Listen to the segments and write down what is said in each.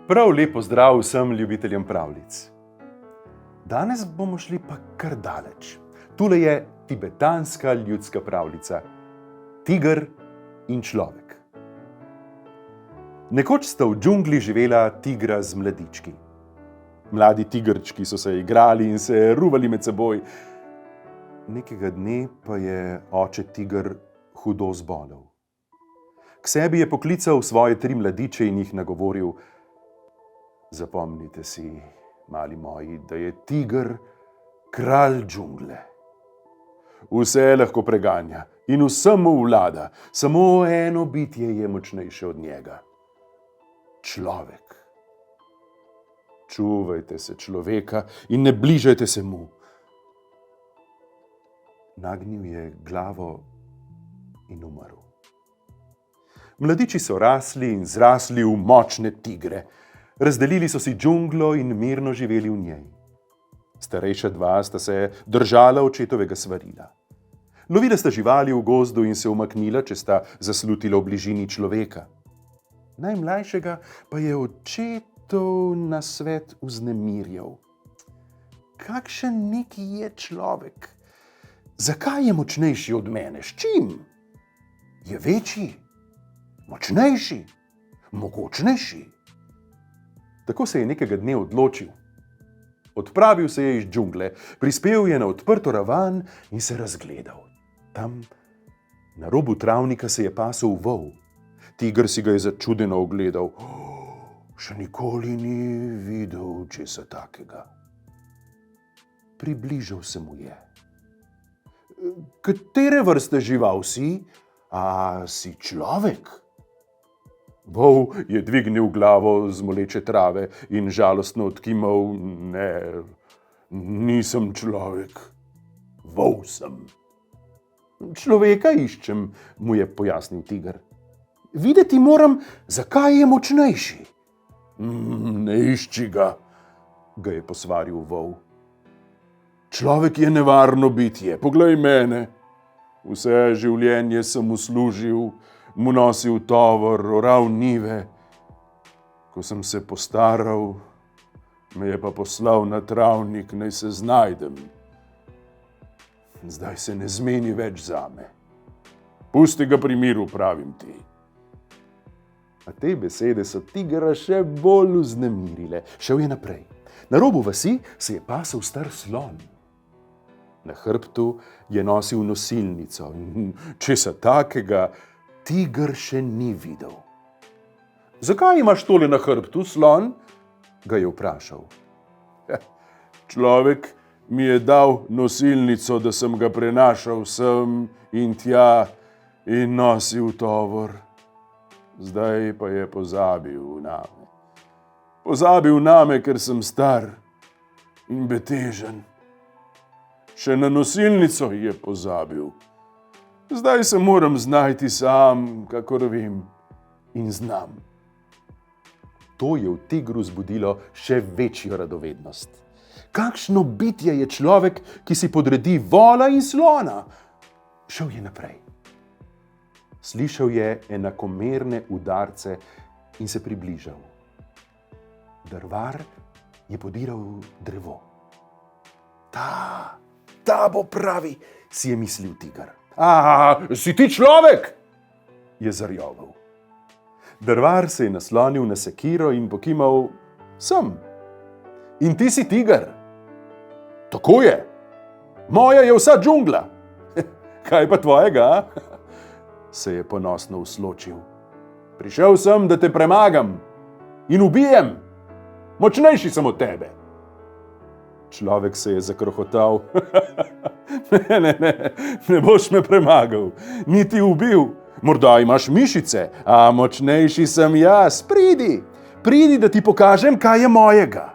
Prav lep pozdrav vsem ljubiteljem pravljic. Danes bomo šli pa kar daleč. Tule je tibetanska ljudska pravljica Tiger in človek. Nekoč sta v džungli živela tigra z mladički. Mladi tigrčki so se igrali in se ruvali med seboj. Nekega dne pa je oče tiger hudo zbolel. K sebi je poklical svoje 3 mladiče in jih nagovoril: Zapomnite si, mali moji, da je tiger kralj džungle. Vse lahko preganja in vsemu vlada, samo eno bitje je močnejše od njega. Človek. Čuvajte se človeka in ne bližajte se mu. Nagnil je glavo in umrl. Mladiči so rasli in zrasli v močne tigre. Razdelili so si džunglo in mirno živeli v njej. Starejša 2 sta se držala očetovega svarila. Lovila sta živali v gozdu in se umaknila, če sta zaslutila v bližini človeka. Najmlajšega pa je očetov nasvet vznemirjal. Kakšen neki je človek? Zakaj je močnejši od mene? S čim? Je večji? Močnejši? Mogočnejši? Tako se je nekega dne odločil. Odpravil se je iz džungle, prispel je na odprto ravan in se razgledal. Tam, na robu travnika, se je pasel vol. Tiger si ga je začudeno ogledal. Še nikoli ni videl česa takega. Približal se mu je. Katere vrste žival si? A si človek? Vol je dvignil glavo z moleče trave in žalostno odkimal: Ne, nisem človek, vol sem. Človeka iščem, mu je pojasnil tiger. Videti moram, zakaj je močnejši. Ne išči ga, ga je posvaril vol. Človek je nevarno bitje, poglej mene. Vse življenje sem mu služil, mu nosil tovor, oral njive. Ko sem se postaral, me je pa poslal na travnik, naj se znajdem. Zdaj se ne zmeni več zame. Pusti ga pri miru, pravim ti. A te besede so tigra še bolj vznemirile. Šel je naprej. Na robu vasi se je pasel star slon. Na hrbtu je nosil nosilnico. Česa takega tiger še ni videl. Zakaj imaš tole na hrbtu, slon? Ga je vprašal. Človek mi je dal nosilnico, da sem ga prenašal sem in tja in nosil tovor. Zdaj pa je pozabil name. Pozabil name, ker sem star in betežen. Še na nosilnico je pozabil. Zdaj se moram znajti sam, kakor vem in znam. To je v tigru zbudilo še večjo radovednost. Kakšno bitje je človek, ki si podredi vola in slona? Šel je naprej. Slišal je enakomerne udarce in se približal. Drvar je podiral drevo. Ta bo pravi, si je mislil tiger. Si ti človek? Je zarjoval. Drvar se je naslonil na sekiro in pokimal: Sem. In ti si tiger? Tako je. Moja je vsa džungla. Kaj pa tvojega? Se je ponosno usločil. Prišel sem, da te premagam in ubijem. Močnejši sem od tebe. Človek se je zakrohotal. Ne boš me premagal, niti ubil. Morda imaš mišice, a močnejši sem jaz. Pridi, da ti pokažem, kaj je mojega.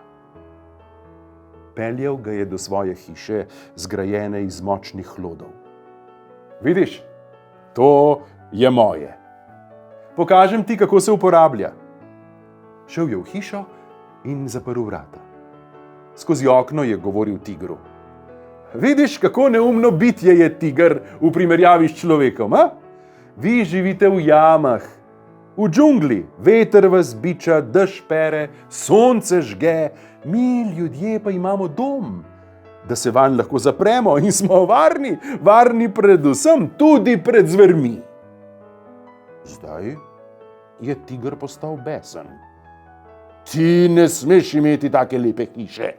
Peljal ga je do svoje hiše, zgrajene iz močnih hlodov. Vidiš, to je moje. Pokažem ti, kako se uporablja. Šel je v hišo in zaprl vrata. Skozi okno je govoril tigru. Vidiš, kako neumno bitje je tiger v primerjavi s človekom, a? Vi živite v jamah, V džungli veter vas biča, dež pere, sonce žge, mi ljudje pa imamo dom, da se vanj lahko zapremo in smo varni, varni predvsem tudi pred zvermi. Zdaj je tiger postal besen. Ti ne smeš imeti take lepe hiše.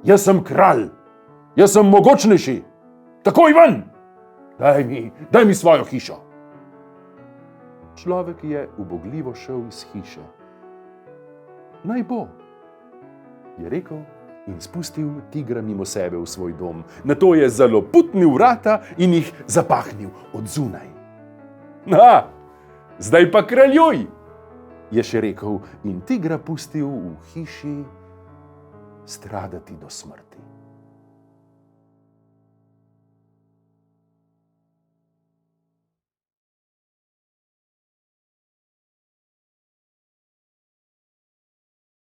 Jaz sem kralj, jaz sem mogočnejši. Takoj ven! Daj mi svojo hišo. Človek je ubogljivo šel iz hiše. Naj bo, je rekel in spustil tigra mimo sebe v svoj dom. Nato je zaloputnil vrata in jih zapahnil od zunaj. Zdaj pa kraljuj, je še rekel in tigra pustil v hiši stradati do smrti.